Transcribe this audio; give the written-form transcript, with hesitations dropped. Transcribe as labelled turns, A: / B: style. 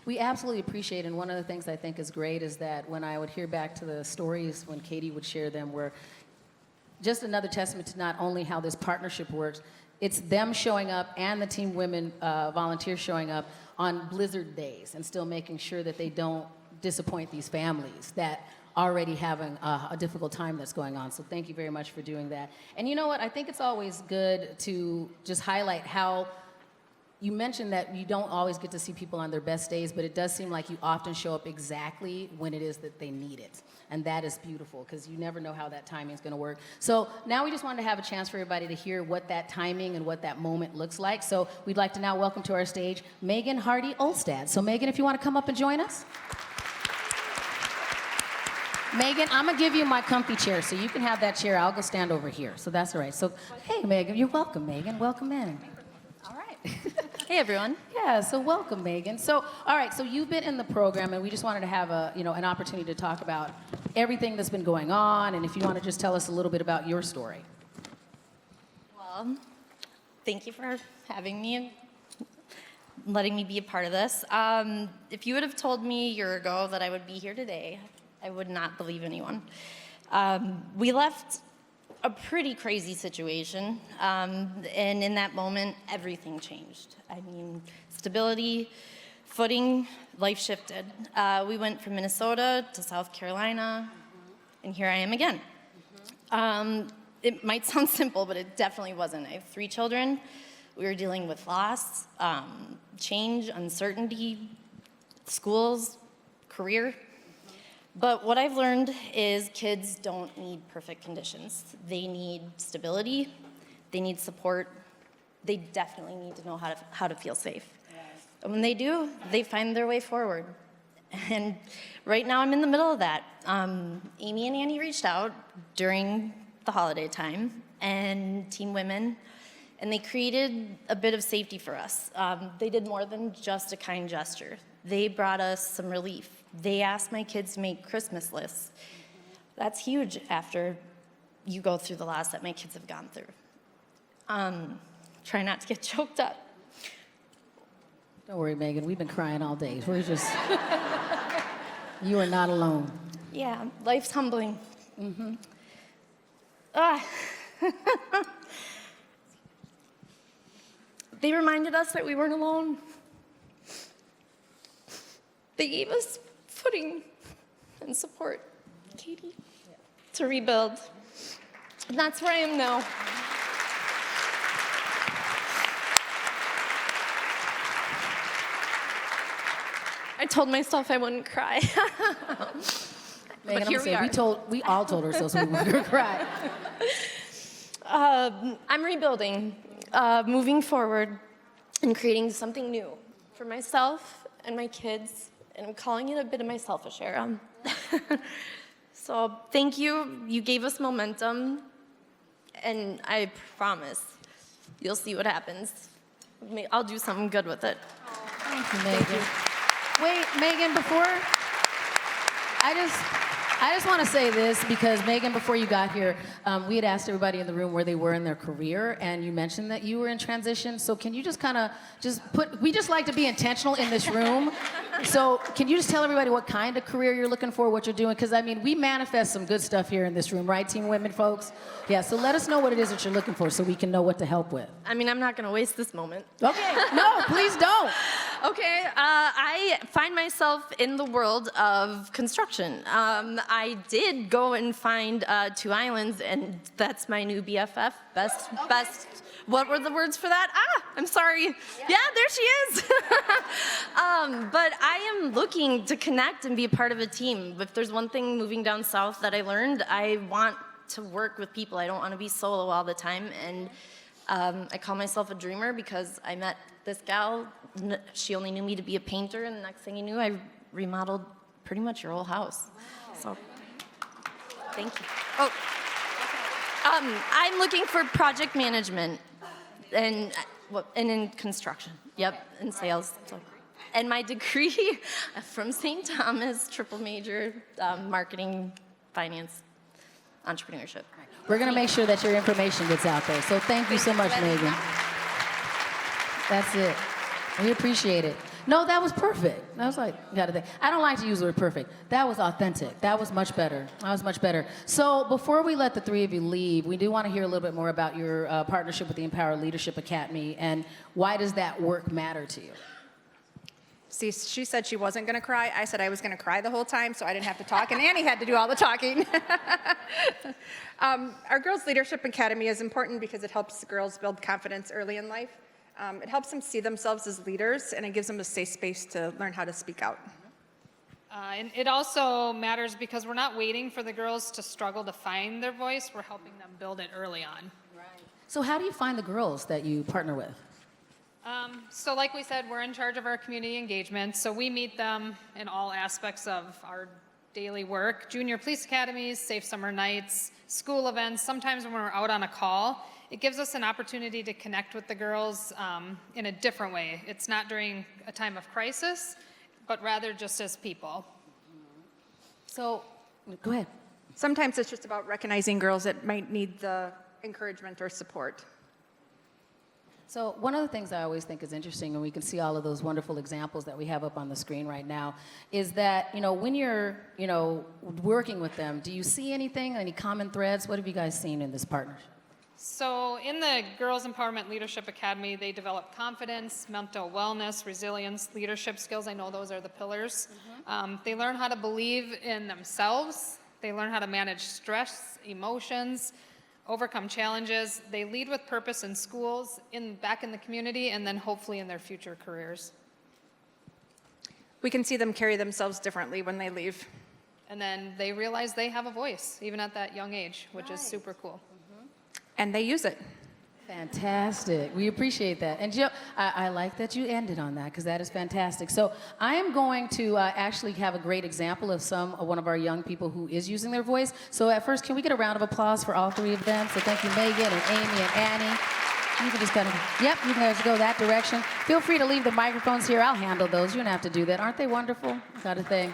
A: We absolutely appreciate it, and one of the things I think is great is that when I would hear back to the stories when Katie would share them were just another testament to not only how this partnership works, it's them showing up and the TeamWomen volunteers showing up on blizzard days and still making sure that they don't disappoint these families that already having a difficult time that's going on. So thank you very much for doing that. And you know what? I think it's always good to just highlight how you mentioned that you don't always get to see people on their best days, but it does seem like you often show up exactly when it is that they need it. And that is beautiful, because you never know how that timing is going to work. So now we just wanted to have a chance for everybody to hear what that timing and what that moment looks like. So we'd like to now welcome to our stage Megan Hardy Olstad. So Megan, if you want to come up and join us. Megan, I'm going to give you my comfy chair, so you can have that chair. I'll go stand over here. So that's all right. So, hey, Megan, you're welcome, Megan. Welcome in.
B: All right. Hey, everyone.
A: Yeah, so welcome, Megan. So, all right, so you've been in the program, and we just wanted to have an opportunity to talk about everything that's been going on, and if you want to just tell us a little bit about your story.
B: Well, thank you for having me and letting me be a part of this. If you would have told me a year ago that I would be here today, I would not believe anyone. We left a pretty crazy situation, and in that moment, everything changed. I mean, stability, footing, life shifted. We went from Minnesota to South Carolina, and here I am again. It might sound simple, but it definitely wasn't. I have 3 children. We were dealing with loss, change, uncertainty, schools, career. But what I've learned is kids don't need perfect conditions. They need stability, they need support, they definitely need to know how to feel safe. Yes. And when they do, they find their way forward. And right now I'm in the middle of that. Amy and Annie reached out during the holiday time, and TeamWomen, and they created a bit of safety for us. They did more than just a kind gesture. They brought us some relief. They asked my kids to make Christmas lists. That's huge after you go through the loss that my kids have gone through. Try not to get choked up.
A: Don't worry, Megan, we've been crying all day. We're just, you are not alone.
B: Yeah, life's humbling. They reminded us that we weren't alone. They gave us footing and support, Katie, to rebuild. And that's where I am now. I told myself I wouldn't cry.
A: Megan,
B: but here we are.
A: We all told ourselves we weren't going to cry.
B: I'm rebuilding, moving forward, and creating something new for myself and my kids, and I'm calling it a bit of my selfish era. So thank you. You gave us momentum, and I promise you'll see what happens. I'll do something good with it.
A: Thank you, Megan. Wait, Megan, before, I just want to say this, because Megan, before you got here, we had asked everybody in the room where they were in their career, and you mentioned that you were in transition. So can you just kind of we just like to be intentional in this room. So can you just tell everybody what kind of career you're looking for, what you're doing? Because I mean, we manifest some good stuff here in this room, right, TeamWomen folks? Yeah, so let us know what it is that you're looking for so we can know what to help with.
B: I mean, I'm not going to waste this moment.
A: Okay, no, please don't.
B: Okay, I find myself in the world of construction. I did go and find 2 islands, and that's my new BFF. Best. What were the words for that? I'm sorry. Yeah, there she is. But I am looking to connect and be a part of a team. If there's one thing moving down south that I learned, I want to work with people. I don't want to be solo all the time. And I call myself a dreamer because I met this gal. She only knew me to be a painter, and the next thing you knew, I remodeled pretty much your whole house. Wow. So, thank you. Oh, I'm looking for project management and in construction. Yep, in sales. So, and my degree from St. Thomas, triple major, marketing, finance, entrepreneurship.
A: We're going to make sure that your information gets out there. So thank you so much, Megan. That's it. We appreciate it. No, that was perfect. I was like, gotta think. I don't like to use the word perfect. That was authentic. That was much better. That was much better. So before we let the three of you leave, we do want to hear a little bit more about your partnership with the Empower Leadership Academy, and why does that work matter to you?
C: See, she said she wasn't going to cry. I said I was going to cry the whole time, so I didn't have to talk, and Annie had to do all the talking. Our Girls Leadership Academy is important because it helps girls build confidence early in life. It helps them see themselves as leaders, and it gives them a safe space to learn how to speak out.
D: And it also matters because we're not waiting for the girls to struggle to find their voice. We're helping them build it early on.
A: Right. So how do you find the girls that you partner with?
D: So like we said, we're in charge of our community engagement, so we meet them in all aspects of our daily work. Junior police academies, safe summer nights, school events. Sometimes when we're out on a call, it gives us an opportunity to connect with the girls in a different way. It's not during a time of crisis, but rather just as people.
A: So, go ahead.
C: Sometimes it's just about recognizing girls that might need the encouragement or support.
A: So one of the things I always think is interesting, and we can see all of those wonderful examples that we have up on the screen right now, is that, when you're, working with them, do you see anything, any common threads? What have you guys seen in this partnership?
D: So in the Girls Empowerment Leadership Academy, they develop confidence, mental wellness, resilience, leadership skills. I know those are the pillars. They learn how to believe in themselves. They learn how to manage stress, emotions, overcome challenges. They lead with purpose in schools, back in the community, and then hopefully in their future careers.
C: We can see them carry themselves differently when they leave.
D: And then they realize they have a voice, even at that young age, which is super cool.
C: And they use it.
A: Fantastic. We appreciate that. And Jill, I like that you ended on that, because that is fantastic. So I am going to actually have a great example of one of our young people who is using their voice. So at first, can we get a round of applause for all three of them? So thank you, Megan and Amy and Annie. You can just kind of, yep, you can go that direction. Feel free to leave the microphones here. I'll handle those. You don't have to do that. Aren't they wonderful? Got a thing.